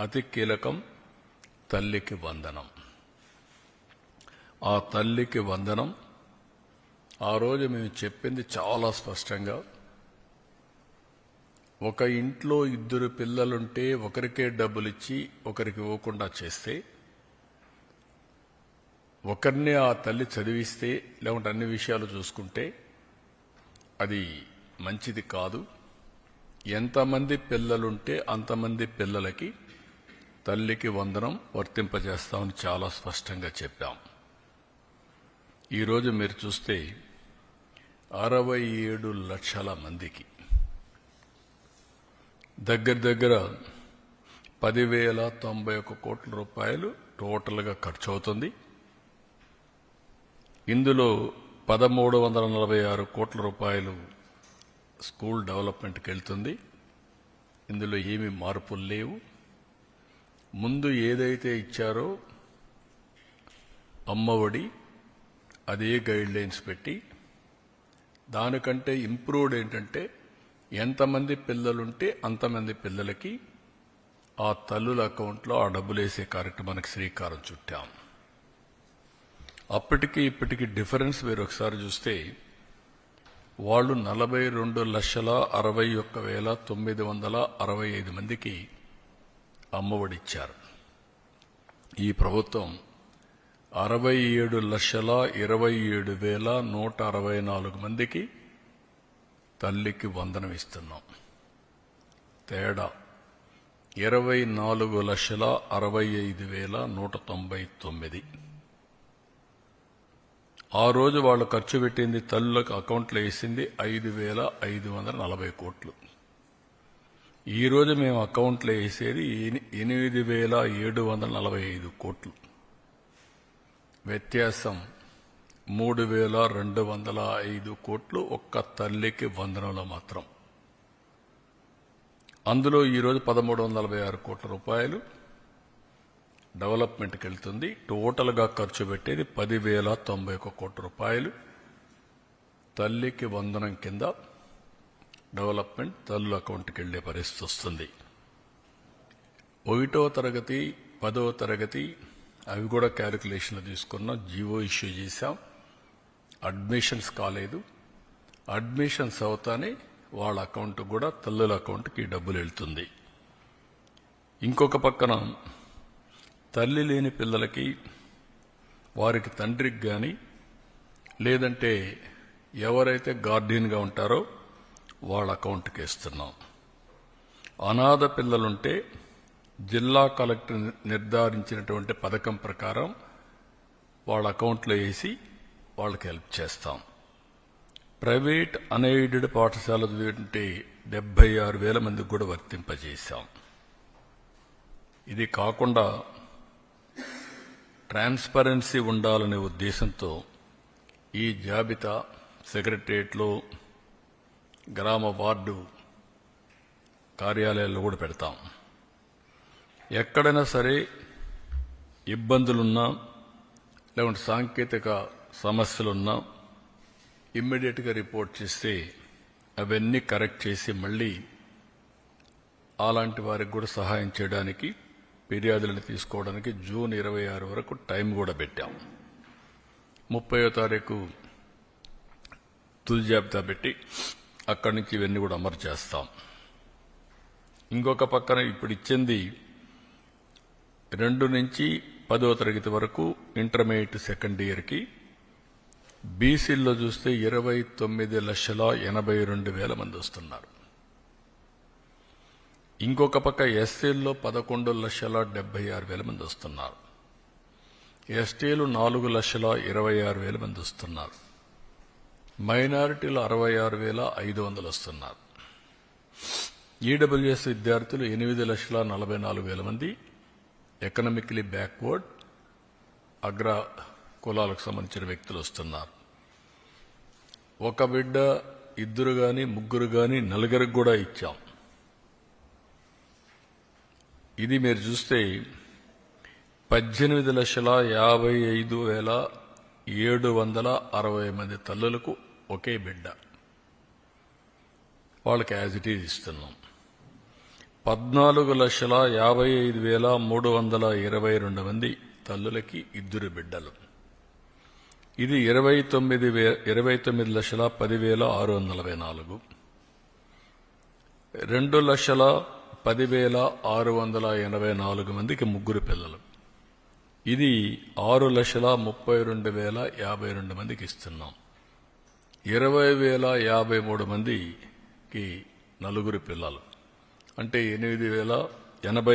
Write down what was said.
అతి కీలకం తల్లికి వందనం. ఆ తల్లికి వందనం ఆ రోజు మేము చెప్పింది చాలా స్పష్టంగా, ఒక ఇంట్లో ఇద్దరు పిల్లలుంటే ఒకరికే డబ్బులు ఇచ్చి ఒకరికి ఇవ్వకుండా చేస్తే, ఒకరిని ఆ తల్లి చదివిస్తే లేకుంటే అన్ని విషయాలు చూసుకుంటే అది మంచిది కాదు. ఎంతమంది పిల్లలుంటే అంతమంది పిల్లలకి తల్లికి వందనం వర్తింపజేస్తామని చాలా స్పష్టంగా చెప్పాం. ఈరోజు మీరు చూస్తే 67 లక్షల మందికి దగ్గర 10,091 కోట్ల రూపాయలు టోటల్గా ఖర్చు అవుతుంది. ఇందులో 1,346 కోట్ల రూపాయలు స్కూల్ డెవలప్మెంట్కి వెళ్తుంది. ఇందులో ఏమీ మార్పులు లేవు. ముందు ఏదైతే ఇచ్చారో అమ్మఒడి, అదే గైడ్ లైన్స్ పెట్టి దానికంటే ఇంప్రూవ్డ్ ఏంటంటే ఎంతమంది పిల్లలుంటే అంతమంది పిల్లలకి ఆ తల్లుల అకౌంట్లో ఆ డబ్బులు వేసే కార్యక్రమానికి శ్రీకారం చుట్టాం. అప్పటికి ఇప్పటికి డిఫరెన్స్ మీరు ఒకసారి చూస్తే వాళ్ళు 42,61,965 మందికి అమ్మఒడిచ్చారు. ఈ ప్రభుత్వం 67,27,164 మందికి తల్లికి వందనం ఇస్తున్నాం. తేడా 24,65,199. ఆ రోజు వాళ్ళు ఖర్చు పెట్టింది, తల్లులకు అకౌంట్లో వేసింది 5,540 కోట్లు. ఈరోజు మేము అకౌంట్లో వేసేది 8,745 కోట్లు. వ్యత్యాసం 3,205 కోట్లు ఒక్క తల్లికి వందనంలో మాత్రం. అందులో ఈరోజు 1,346 కోట్ల రూపాయలు డెవలప్మెంట్కి వెళ్తుంది. టోటల్గా ఖర్చు పెట్టేది 10,091 కోట్ల రూపాయలు తల్లికి వందనం కింద డెవలప్మెంట్ తల్లుల అకౌంట్కి వెళ్లే పరిస్థితి వస్తుంది. 1వ తరగతి 10వ తరగతి అవి కూడా క్యాలిక్యులేషన్లు తీసుకున్నాం, జీవో ఇష్యూ చేశాం. అడ్మిషన్స్ కాలేదు. అడ్మిషన్స్ అవుతానే వాళ్ళ అకౌంట్ కూడా తల్లుల అకౌంట్కి డబ్బులు వెళ్తుంది. ఇంకొక పక్కన తల్లి లేని పిల్లలకి వారికి తండ్రికి కానీ లేదంటే ఎవరైతే గార్డియన్గా ఉంటారో వాళ్ళ అకౌంట్కి వేస్తున్నాం. అనాథ పిల్లలుంటే జిల్లా కలెక్టర్ నిర్ధారించినటువంటి పథకం ప్రకారం వాళ్ళ అకౌంట్లో వేసి వాళ్ళకి హెల్ప్ చేస్తాం. ప్రైవేట్ అన్ఎయిడెడ్ పాఠశాల చదివితే 76,000 మందికి కూడా వర్తింపజేశాం. ఇది కాకుండా ట్రాన్స్పరెన్సీ ఉండాలనే ఉద్దేశంతో ఈ జాబితా సెక్రటరియట్లో, గ్రామ వార్డు కార్యాలయాల్లో కూడా పెడతాం. ఎక్కడైనా సరే ఇబ్బందులున్నా లేకుంటే సాంకేతిక సమస్యలున్నా ఇమ్మీడియట్గా రిపోర్ట్ చేస్తే అవన్నీ కరెక్ట్ చేసి మళ్ళీ అలాంటి వారికి కూడా సహాయం చేయడానికి, ఫిర్యాదులను తీసుకోవడానికి జూన్ 26 వరకు టైం కూడా పెట్టాం. 30వ తారీఖు తుది జాబితా పెట్టి అక్కడి నుంచి ఇవన్నీ కూడా అమలు చేస్తాం. ఇంకొక పక్కన ఇప్పుడు ఇచ్చింది 2 నుంచి 10వ తరగతి వరకు ఇంటర్మీడియట్ సెకండ్ ఇయర్కి బీసీల్లో చూస్తే 29,82,000 మంది వస్తున్నారు. ఇంకొక పక్క ఎస్సీల్లో 11,76,000 మంది వస్తున్నారు. ఎస్టీలు 4,26,000 మంది వస్తున్నారు. మైనారిటీలు 66,500 వస్తున్నారు. ఈడబ్ల్యూఎస్ విద్యార్థులు 8,44,000 మంది ఎకనామికలీ బ్యాక్వర్డ్ అగ్ర కులాలకు సంబంధించిన వ్యక్తులు వస్తున్నారు. ఒక బిడ్డ, ఇద్దరు కానీ ముగ్గురు కానీ నలుగురికి కూడా ఇచ్చాం. ఇది మీరు చూస్తే 18,55,760 మంది తల్లులకు ఒకే బిడ్డ, వాళ్ళకి యాజ్ ఇట్ ఈజ్ ఇస్తున్నాం. 14,55,322 మంది తల్లులకి 2 బిడ్డలు. ఇది 29,10,644. 2,10,684 మందికి 3 పిల్లలు. ఇది 6,32,052 మందికి ఇస్తున్నాం. 20,053 మందికి 4 పిల్లలు, అంటే 8,080